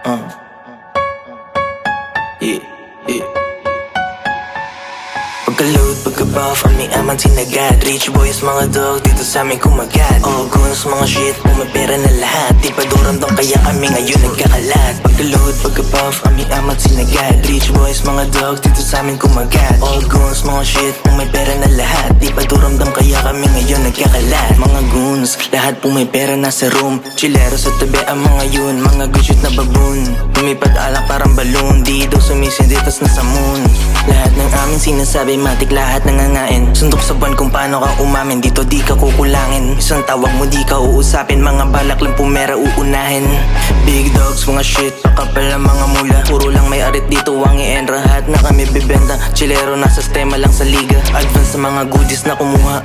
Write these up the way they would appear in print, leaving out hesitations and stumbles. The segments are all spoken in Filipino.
Uh. Yeah, yeah. Pagka-load, pagka-buff, ang may aman sinagad. Rich boys, mga dog, dito sa amin kumagat. All guns, mga shit, pumapera na lahat. Di pa duramdam kaya kami ngayon nagkakalat. Pagka-load, pagka-buff, ang may aman sinagad. Rich boys, mga dog, dito sa amin kumagat. All guns, mga shit, pumapera na lahat. Di pa duramdam kaya kami ngayon nagkakalat. Mga goons, lahat pumapera nasa room. Chilero sa tabi ang mga yun, mga good shit na baboon. Lumipad alak parang balloon, di daw sumisindi tas nasa moon. Lahat ng amin sinasabi matik, lahat nangangain. Sundok sa buwan kung paano ka umamin, dito di ka kukulangin. Isang tawag mo di ka uusapin, mga balak lang pumera uunahin. Big dogs, mga shit, pakapal ang mga mula. Puro lang may arit dito, wangi and rahat na kami bibenta. Chilero nasa stema lang sa liga, advance sa mga goodies na kumuha.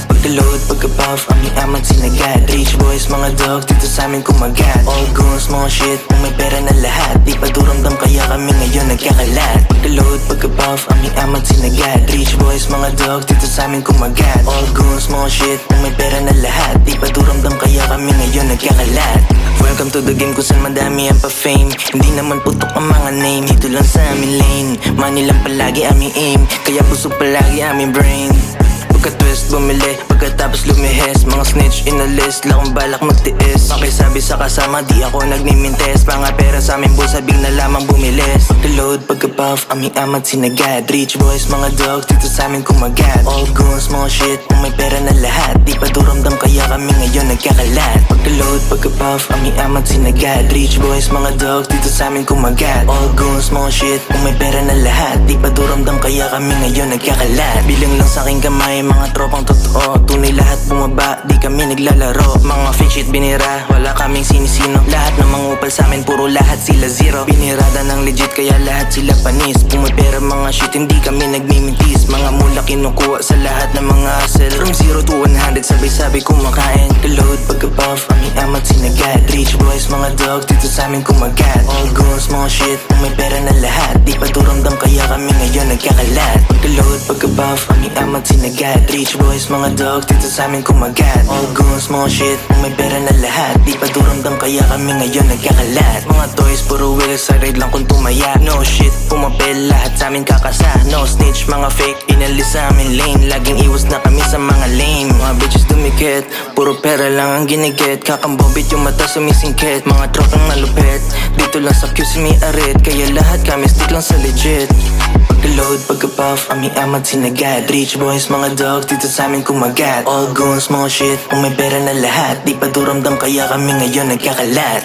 Pagka-load, pagka-buff, ang amat sinagad. Rich boys, mga dog, dito sa amin kumagat. All guns, mga shit, kung may pera na lahat. Di pa duramdam kaya kami ngayon nagkakalat. Pagka-load, pagka-buff, ang amat sinagad. Rich boys, mga dog, dito sa amin kumagat. All guns, mga shit, kung may pera na lahat. Di pa duramdam kaya kami ngayon nagkakalat. Welcome to the game kung saan madami ang pa-fame. Hindi naman putok ang mga name, dito lang sa amin lane. Money lang palagi aming aim, kaya busog palagi aming brain. Pagka-twist, bumili, pagkatapos lumihes. Mga snitch in the list, lakong balak magtiis. Pakisabi sa kasama, di ako nagmimintes. Mga pera sa amin bulsa, big na lamang bumilis. Pagka-load, pagka-buff, aming amat sinagad. Rich boys, mga dogs, dito sa amin kumagat. All guns, mga shit, kung may pera na lahat. Di pa duramdam kaya kami ngayon nagkakalat. Pagka-load, pagka-buff, aming amat sinagad. Rich boys, mga dogs, dito sa amin kumagat. All guns, mga shit, kung may pera na lahat. Di pa duramdam kaya kami ngayon nagkakalat. Bilang lang sa aking kamay, mga tropang totoo. Tunay lahat bumaba, di kami naglalaro. Mga fake shit binira, wala kaming sinisino. Lahat ng mangupal sa amin, puro lahat sila zero. Binirada ng legit, kaya lahat sila panis. Pumapera mga shit, hindi kami nagmimintis. Mga mula kinukuha sa lahat ng mga hustle. From 0 to 100, sabay-sabay kumakain. Pagka-load, pagka-buff, aming amat sinagad. Rich boys, mga dog, dito sa amin kumagat. All guns, mga shit, kung may pera na lahat. Di pa duramdam kaya kami ngayon nagkakalat. Pagka-load, pagka-buff, aming amat sinagad. Rich boys, mga dog, dito sa amin kumagat. All guns, mga shit, kung may pera na lahat. Di pa duramdam kaya kami ngayon nagkakalat. Mga toys, puro wheels, sa ride lang kung tumaya. No shit, pumapel, lahat sa amin kakasa. No snitch, mga fake, inalis sa amin lane. Laging iwas na kami sa mga lame. Mga bitches dumikit, puro pera lang ang ginigit. Kakambobit yung mata sumisingkit. Mga tropang malupit, dito lang sa QC may arit. Kaya lahat kami stick lang sa legit. Pagka-load, pagka-buff, aming amat sinagad. Rich boys, mga dog, dito sa amin kumagat. All guns, mga shit, kung may pera na lahat. Di pa duramdam kaya kami ngayon nagkakalat.